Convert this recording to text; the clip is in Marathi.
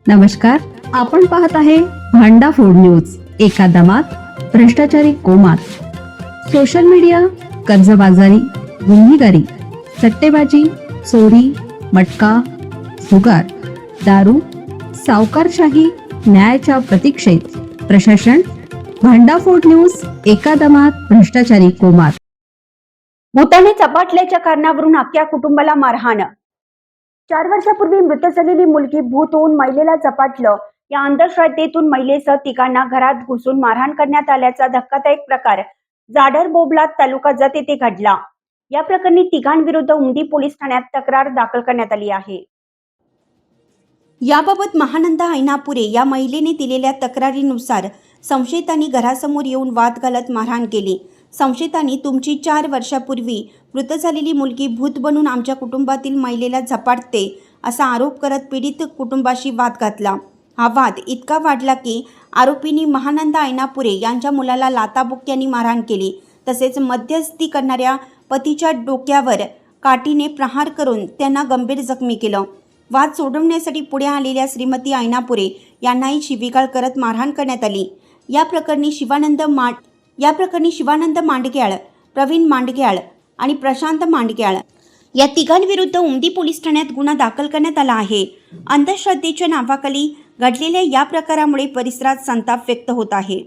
नमस्कार, आपण पाहत आहे भांडा फोड न्यूज. एका दमात भ्रष्टाचारी कोमात. सोशल मीडिया, कर्जबाजारी, गुन्हेगारी, सट्टेबाजी, चोरी, मटका, जुगार, दारू, सावकारशाही, न्यायाच्या प्रतीक्षेत प्रशासन. भांडाफोड न्यूज. एका दमात भ्रष्टाचारी कोमात. भूताने चपाटल्याच्या कारणावरून अख्ख्या कुटुंबाला मारहाण. 4 वर्षापूर्वी मृत झालेली मुलगी भूत होऊन महिलेला झपाटलं. या अंधश्रद्धेतून महिलेसह तिघांना घरात घुसून मारहाण करण्यात आल्याचा धक्कादायक प्रकार जाडर बोबलाद तालुका जत येथे घडला. या प्रकरणी तिघांविरुद्ध उमदी पोलीस ठाण्यात तक्रार दाखल करण्यात आली आहे. याबाबत महानंदा ऐनापुरे या महिलेने दिलेल्या तक्रारीनुसार संशयितांनी घरासमोर येऊन वाद घालत मारहाण केली. संशयितांनी तुमची 4 वर्षापूर्वी मृत झालेली मुलगी भूत बनून आमच्या कुटुंबातील महिलेला झपाटते असा आरोप करत पीडित कुटुंबाशी वाद घातला. हा वाद इतका वाढला की आरोपींनी महानंदा ऐनापुरे यांच्या मुलाला लाथाबुक्क्यांनी मारहाण केली. तसेच मध्यस्थी करणाऱ्या पतीच्या डोक्यावर काठीने प्रहार करून त्यांना गंभीर जखमी केलं. वाद सोडवण्यासाठी पुढे आलेल्या श्रीमती ऐनापुरे यांनाही शिवीगाळ करत मारहाण करण्यात आली. या प्रकरणी शिवानंद मांडग्याळ, प्रवीण मांडग्याळ आणि प्रशांत मांडग्याळ या तिघांविरुद्ध उमदी पोलीस ठाण्यात गुन्हा दाखल करण्यात आला आहे. अंधश्रद्धेच्या नावाखाली घडलेल्या या प्रकारामुळे परिसरात संताप व्यक्त होत आहे.